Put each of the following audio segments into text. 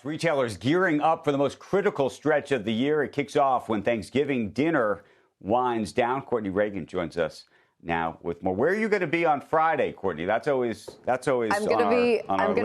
Box. Retailers gearing up for the most critical stretch of the year. It kicks off when Thanksgiving dinner winds down. Courtney Reagan joins us now with more. Where are you going to be on Friday, Courtney? That's always. I'm going to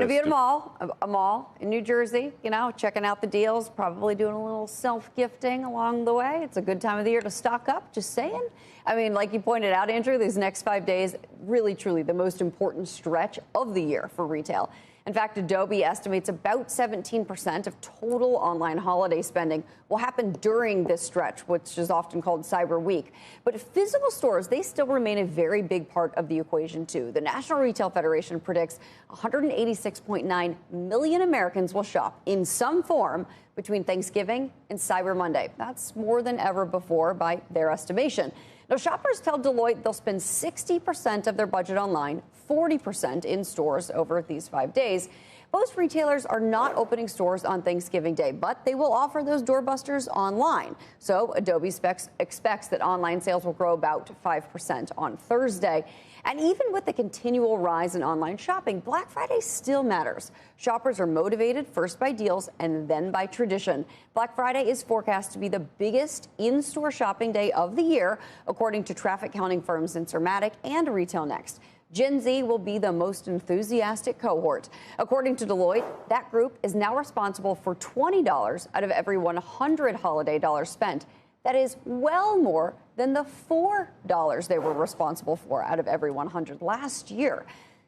be at a mall in New Jersey. You know, checking out the deals. Probably doing a little self-gifting along the way. It's a good time of the year to stock up. Just saying. I mean, like you pointed out, Andrew, these next 5 days, really, truly the most important stretch of the year for retail. In fact, Adobe estimates about 17% of total online holiday spending will happen during this stretch, which is often called Cyber Week. But physical stores, they still remain a very big part of the equation, too. The National Retail Federation predicts 186.9 million Americans will shop in some form between Thanksgiving and Cyber Monday. That's more than ever before by their estimation. Now, shoppers tell Deloitte they'll spend 60% of their budget online, 40% in stores over these 5 days. Most retailers are not opening stores on Thanksgiving Day, but they will offer those doorbusters online. So Adobe expects that online sales will grow about 5% on Thursday. And even with the continual rise in online shopping, Black Friday still matters. Shoppers are motivated first by deals and then by tradition. Black Friday is forecast to be the biggest in-store shopping day of the year, according to traffic counting firms Insermatic and Retail Next. Gen Z will be the most enthusiastic cohort. According to Deloitte, that group is now responsible for $20 out of every 100 holiday dollars spent. That is well more than the $4 they were responsible for out of every 100 last year.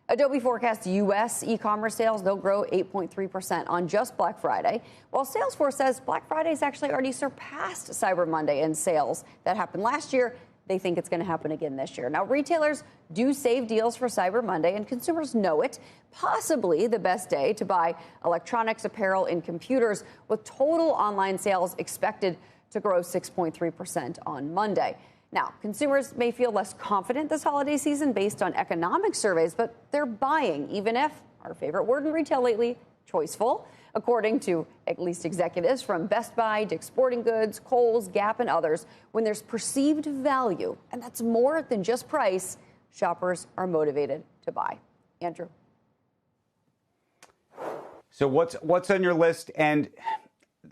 Adobe forecasts U.S. e-commerce sales, they'll grow 8.3% on just Black Friday, while Salesforce says Black Friday's actually already surpassed Cyber Monday in sales that happened last year. They think it's going to happen again this year. Now, retailers do save deals for Cyber Monday, and consumers know it. Possibly the best day to buy electronics, apparel, and computers, with total online sales expected to grow 6.3% on Monday. Now, consumers may feel less confident this holiday season based on economic surveys, but they're buying, even if, our favorite word in retail lately, choiceful. According to at least executives from Best Buy, Dick's Sporting Goods, Kohl's, Gap, and others, when there's perceived value, and that's more than just price, shoppers are motivated to buy. Andrew. So what's on your list? And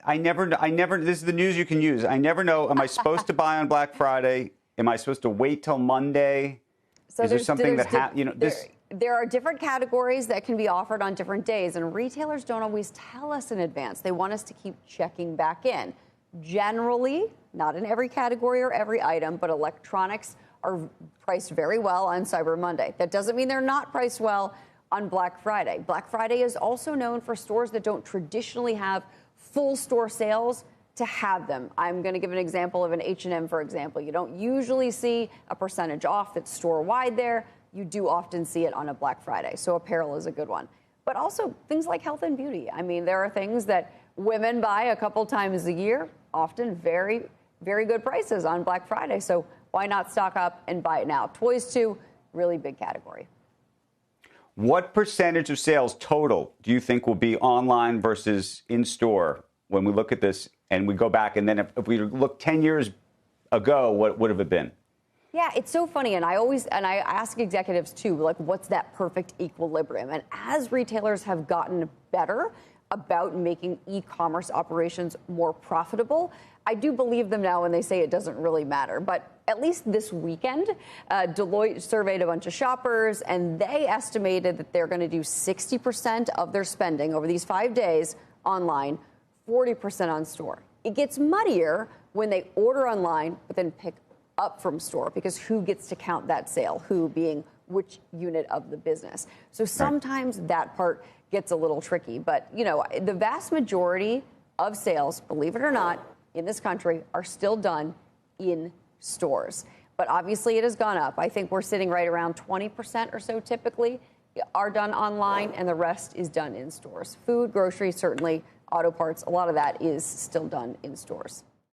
I never, this is the news you can use. I never know, am I supposed to buy on Black Friday? Am I supposed to wait till Monday? So is there something There are different categories that can be offered on different days, and retailers don't always tell us in advance. They want us to keep checking back in. Generally, not in every category or every item, but electronics are priced very well on Cyber Monday. That doesn't mean they're not priced well on Black Friday. Black Friday is also known for stores that don't traditionally have full store sales to have them. I'm going to give an example of an H&M, for example. You don't usually see a percentage off that's store-wide there. You do often see it on a Black Friday. So apparel is a good one. But also things like health and beauty. I mean, there are things that women buy a couple times a year, often very, very good prices on Black Friday. So why not stock up and buy it now? Toys, too, really big category. What percentage of sales total do you think will be online versus in-store when we look at this and we go back? And then if we look 10 years ago, what would have it been? Yeah, it's so funny. And I ask executives, too, like, what's that perfect equilibrium? And as retailers have gotten better about making e-commerce operations more profitable, I do believe them now when they say it doesn't really matter. But at least this weekend, Deloitte surveyed a bunch of shoppers, and they estimated that they're going to do 60% of their spending over these 5 days online, 40% on store. It gets muddier when they order online, but then pick up from store, because who gets to count that sale? Who being which unit of the business? So sometimes that part gets a little tricky. But, you know, the vast majority of sales, believe it or not, in this country are still done in stores. But obviously it has gone up. I think we're sitting right around 20% or so typically are done online, and the rest is done in stores. Food, groceries, certainly, auto parts, a lot of that is still done in stores.